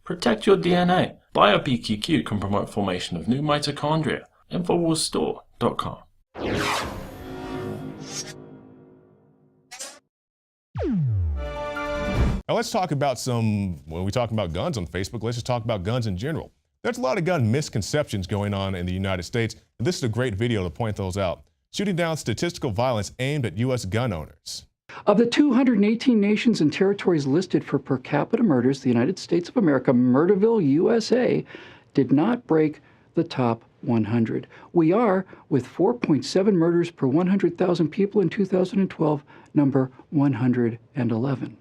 Protect your DNA. BioPQQ can promote formation of new mitochondria. Infowarsstore.com. Now let's talk about when we talk about guns on Facebook, let's just talk about guns in general. There's a lot of gun misconceptions going on in the United States, and this is a great video to point those out. Shooting down statistical violence aimed at U.S. gun owners. Of the 218 nations and territories listed for per capita murders, the United States of America, Murderville, USA, did not break the top 100. We are, with 4.7 murders per 100,000 people in 2012, number 111.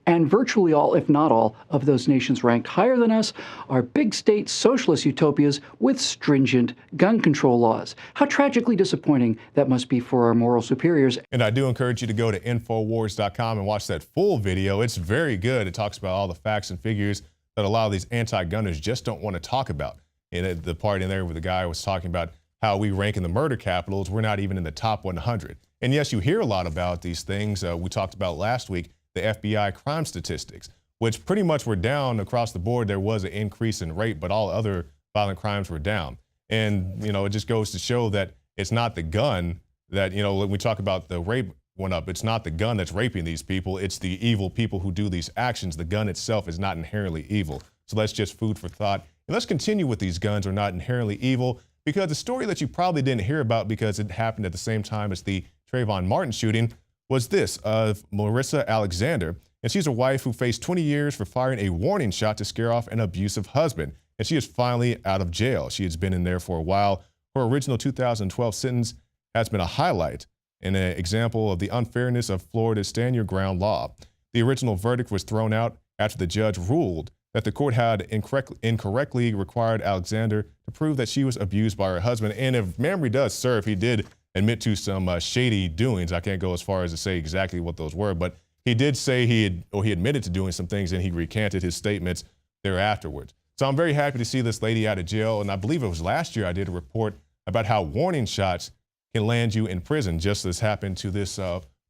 And virtually all, if not all, of those nations ranked higher than us are big state socialist utopias with stringent gun control laws. How tragically disappointing that must be for our moral superiors. And I do encourage you to go to Infowars.com and watch that full video. It's very good. It talks about all the facts and figures that a lot of these anti-gunners just don't want to talk about. And the part in there where the guy was talking about how we rank in the murder capitals, we're not even in the top 100. And yes, you hear a lot about these things. We talked about last week the FBI crime statistics, which pretty much were down across the board. There was an increase in rate, but all other violent crimes were down. And, it just goes to show that it's not the gun that, when we talk about the rape went up, it's not the gun that's raping these people. It's the evil people who do these actions. The gun itself is not inherently evil. So that's just food for thought. And let's continue with these guns are not inherently evil, because the story that you probably didn't hear about because it happened at the same time as the Trayvon Martin shooting was this of Marissa Alexander. And she's a wife who faced 20 years for firing a warning shot to scare off an abusive husband. And she is finally out of jail. She has been in there for a while. Her original 2012 sentence has been a highlight and an example of the unfairness of Florida's stand your ground law. The original verdict was thrown out after the judge ruled that the court had incorrectly required Alexander to prove that she was abused by her husband. And if memory does serve, he did admit to some shady doings. I can't go as far as to say exactly what those were, but he did say he admitted to doing some things, and he recanted his statements thereafterwards. So I'm very happy to see this lady out of jail. And I believe it was last year I did a report about how warning shots can land you in prison, just as happened to this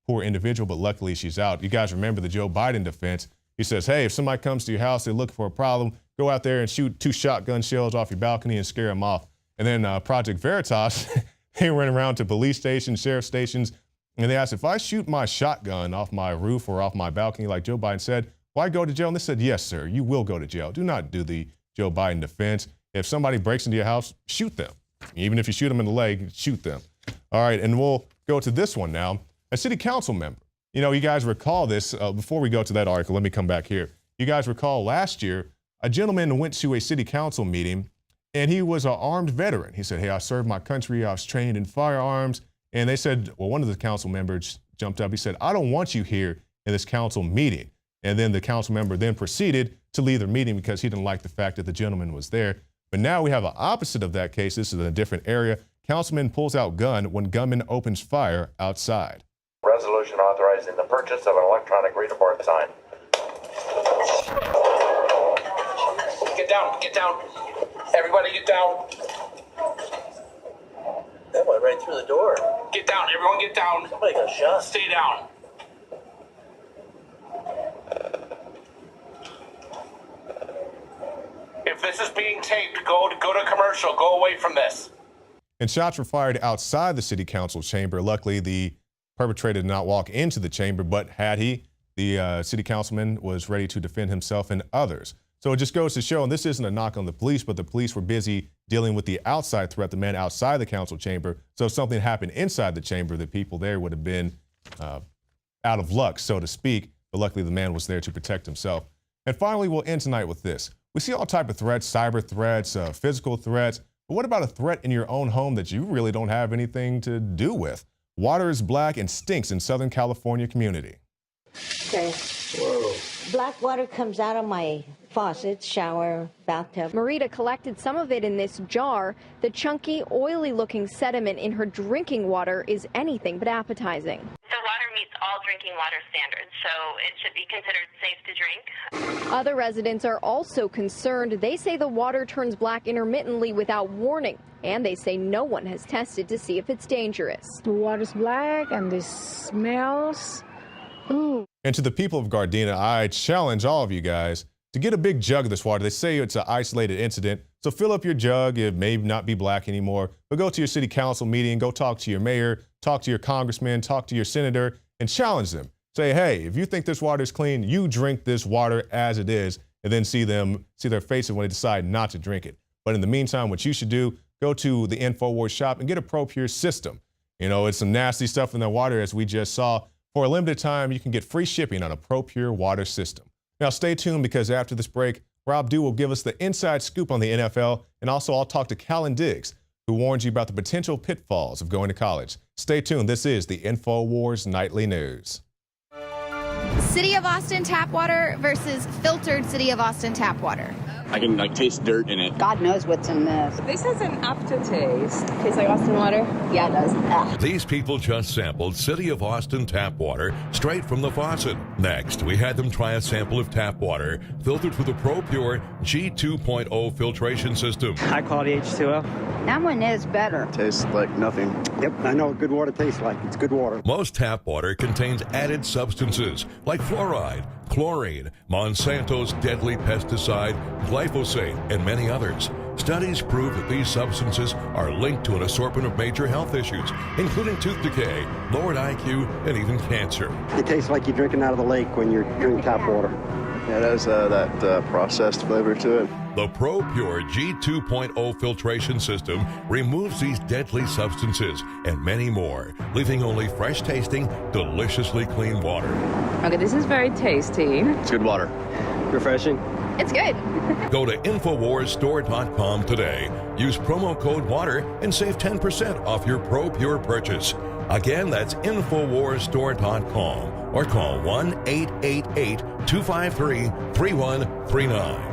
poor individual, but luckily she's out. You guys remember the Joe Biden defense. He says, hey, if somebody comes to your house, they're looking for a problem, go out there and shoot 2 shotgun shells off your balcony and scare them off. And then Project Veritas, they went around to police stations, sheriff stations, and they asked, if I shoot my shotgun off my roof or off my balcony, like Joe Biden said, will I go to jail? And they said, yes, sir, you will go to jail. Do not do the Joe Biden defense. If somebody breaks into your house, shoot them. Even if you shoot them in the leg, shoot them. All right, and we'll go to this one now. A city council member. You guys recall this. Before we go to that article, let me come back here. You guys recall last year, a gentleman went to a city council meeting, and he was an armed veteran. He said, hey, I served my country. I was trained in firearms. And they said, well, one of the council members jumped up. He said, I don't want you here in this council meeting. And then the council member then proceeded to leave the meeting because he didn't like the fact that the gentleman was there. But now we have an opposite of that case. This is in a different area. Councilman pulls out gun when gunman opens fire outside. Resolution authorizing the purchase of an electronic reader board sign. Get down, get down. Everybody get down. That went right through the door. Get down, everyone get down. Somebody got shot. Stay down. If this is being taped, go to commercial. Go away from this. And shots were fired outside the city council chamber. Luckily, the perpetrator did not walk into the chamber, but had he, the city councilman was ready to defend himself and others. So it just goes to show, and this isn't a knock on the police, but the police were busy dealing with the outside threat, the man outside the council chamber. So if something happened inside the chamber, the people there would have been out of luck, so to speak. But luckily, the man was there to protect himself. And finally, we'll end tonight with this. We see all types of threats, cyber threats, physical threats. But what about a threat in your own home that you really don't have anything to do with? Water is black and stinks in Southern California community. Okay. Whoa. Black water comes out of my faucet, shower, bathtub. Marita collected some of it in this jar. The chunky, oily-looking sediment in her drinking water is anything but appetizing. The water meets all drinking water standards, so it should be considered safe to drink. Other residents are also concerned. They say the water turns black intermittently without warning, and they say no one has tested to see if it's dangerous. The water's black and it smells. Ooh. And to the people of Gardena, I challenge all of you guys to get a big jug of this water. They say it's an isolated incident, so fill up your jug. It may not be black anymore, but go to your city council meeting, go talk to your mayor, talk to your congressman, talk to your senator, and challenge them. Say, hey, if you think this water is clean, you drink this water as it is, and then see their faces when they decide not to drink it. But in the meantime, what you should do, go to the Infowars shop and get a ProPure system. You know, it's some nasty stuff in the water, as we just saw. For a limited time, you can get free shipping on a ProPure water system. Now, stay tuned, because after this break, Rob Dew will give us the inside scoop on the NFL, and also I'll talk to Callan Diggs, who warns you about the potential pitfalls of going to college. Stay tuned. This is the Infowars Nightly News. City of Austin tap water versus filtered City of Austin tap water. I can taste dirt in it. God knows what's in this. This has an aftertaste. Tastes like Austin water? Yeah, it does. Ugh. These people just sampled City of Austin tap water straight from the faucet. Next, we had them try a sample of tap water filtered through the ProPure G2.0 filtration system. High quality H2O. That one is better. Tastes like nothing. Yep, I know what good water tastes like. It's good water. Most tap water contains added substances like fluoride, chlorine, Monsanto's deadly pesticide, glyphosate, and many others. Studies prove that these substances are linked to an assortment of major health issues, including tooth decay, lowered IQ, and even cancer. It tastes like you're drinking out of the lake when you're drinking tap water. Yeah, it has that processed flavor to it. The ProPure G2.0 filtration system removes these deadly substances and many more, leaving only fresh-tasting, deliciously clean water. Okay, this is very tasty. It's good water. Refreshing. It's good. Go to InfoWarsStore.com today. Use promo code WATER and save 10% off your ProPure purchase. Again, that's InfoWarsStore.com or call 1-888-253-3139.